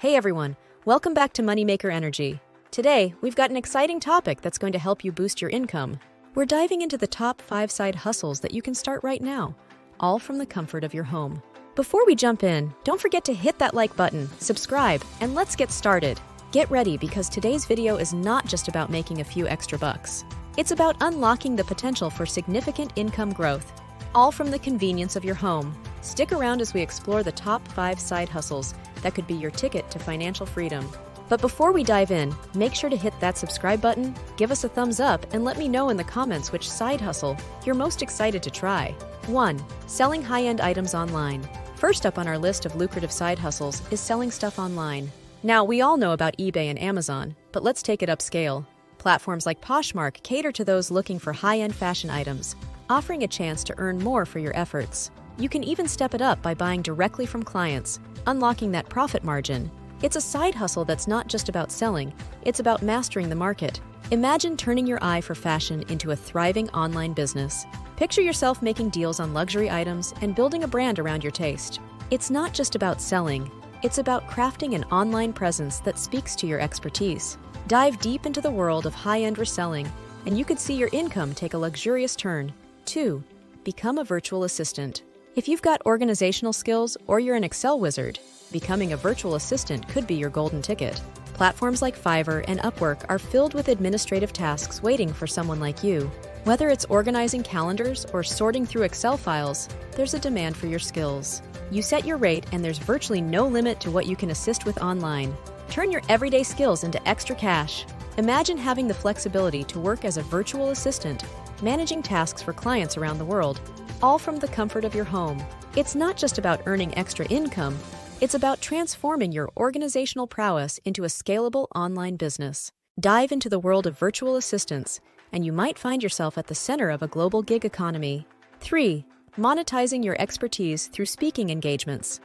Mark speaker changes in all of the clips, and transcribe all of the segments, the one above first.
Speaker 1: Hey everyone, welcome back to Moneymaker Energy. Today, we've got an exciting topic that's going to help you boost your income. We're diving into the top 5 side hustles that you can start right now, all from the comfort of your home. Before we jump in, don't forget to hit that like button, subscribe, and let's get started. Get ready because today's video is not just about making a few extra bucks. It's about unlocking the potential for significant income growth, all from the convenience of your home. Stick around as we explore the top 5 side hustles that could be your ticket to financial freedom. But before we dive in, make sure to hit that subscribe button, give us a thumbs up, and let me know in the comments which side hustle you're most excited to try. 1. Selling high-end items online. First up on our list of lucrative side hustles is selling stuff online. Now, we all know about eBay and Amazon, but let's take it upscale. Platforms like Poshmark cater to those looking for high-end fashion items, offering a chance to earn more for your efforts. You can even step it up by buying directly from clients, unlocking that profit margin. It's a side hustle that's not just about selling, it's about mastering the market. Imagine turning your eye for fashion into a thriving online business. Picture yourself making deals on luxury items and building a brand around your taste. It's not just about selling, it's about crafting an online presence that speaks to your expertise. Dive deep into the world of high-end reselling, and you could see your income take a luxurious turn. 2. Become a virtual assistant. If you've got organizational skills or you're an Excel wizard, becoming a virtual assistant could be your golden ticket. Platforms like Fiverr and Upwork are filled with administrative tasks waiting for someone like you. Whether it's organizing calendars or sorting through Excel files, there's a demand for your skills. You set your rate and there's virtually no limit to what you can assist with online. Turn your everyday skills into extra cash. Imagine having the flexibility to work as a virtual assistant, managing tasks for clients around the world, all from the comfort of your home. It's not just about earning extra income, it's about transforming your organizational prowess into a scalable online business. Dive into the world of virtual assistants, and you might find yourself at the center of a global gig economy. 3. Monetizing your expertise through speaking engagements.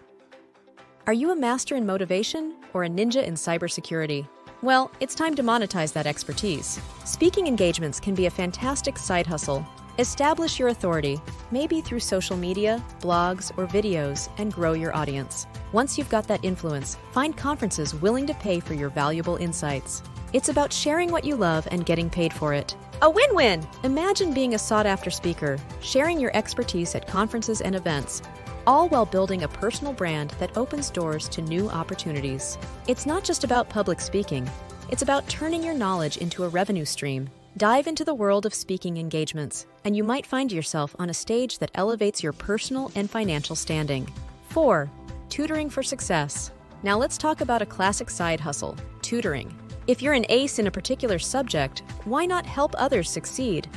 Speaker 1: Are you a master in motivation or a ninja in cybersecurity? Well, it's time to monetize that expertise. Speaking engagements can be a fantastic side hustle. Establish your authority, maybe through social media, blogs, or videos, and grow your audience. Once you've got that influence, find conferences willing to pay for your valuable insights. It's about sharing what you love and getting paid for it. A win-win! Imagine being a sought-after speaker, sharing your expertise at conferences and events, all while building a personal brand that opens doors to new opportunities. It's not just about public speaking, it's about turning your knowledge into a revenue stream. Dive into the world of speaking engagements, and you might find yourself on a stage that elevates your personal and financial standing. 4. Tutoring for success. Now let's talk about a classic side hustle, tutoring. If you're an ace in a particular subject, why not help others succeed?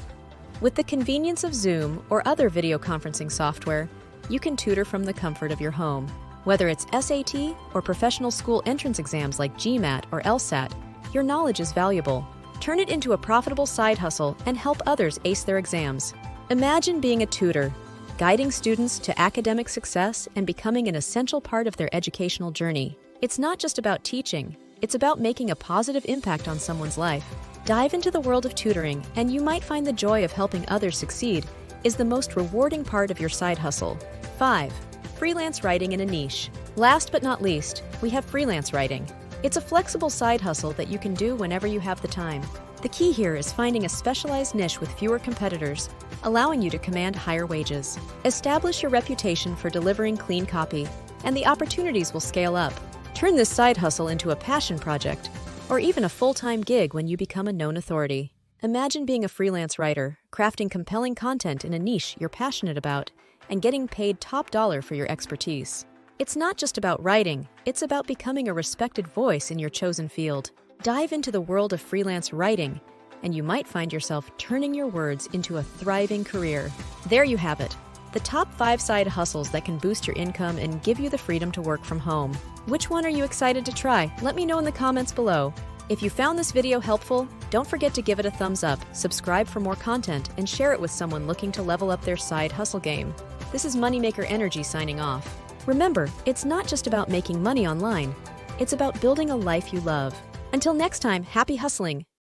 Speaker 1: With the convenience of Zoom or other video conferencing software, you can tutor from the comfort of your home. Whether it's SAT or professional school entrance exams like GMAT or LSAT, your knowledge is valuable. Turn it into a profitable side hustle and help others ace their exams. Imagine being a tutor, guiding students to academic success and becoming an essential part of their educational journey. It's not just about teaching, it's about making a positive impact on someone's life. Dive into the world of tutoring, and you might find the joy of helping others succeed is the most rewarding part of your side hustle. 5. Freelance writing in a niche. Last but not least, we have freelance writing. It's a flexible side hustle that you can do whenever you have the time. The key here is finding a specialized niche with fewer competitors, allowing you to command higher wages. Establish your reputation for delivering clean copy, and the opportunities will scale up. Turn this side hustle into a passion project, or even a full-time gig when you become a known authority. Imagine being a freelance writer, crafting compelling content in a niche you're passionate about, and getting paid top dollar for your expertise. It's not just about writing, it's about becoming a respected voice in your chosen field. Dive into the world of freelance writing, and you might find yourself turning your words into a thriving career. There you have it, the top 5 side hustles that can boost your income and give you the freedom to work from home. Which one are you excited to try? Let me know in the comments below. If you found this video helpful, don't forget to give it a thumbs up, subscribe for more content, and share it with someone looking to level up their side hustle game. This is Moneymaker Energy signing off. Remember, it's not just about making money online, it's about building a life you love. Until next time, happy hustling!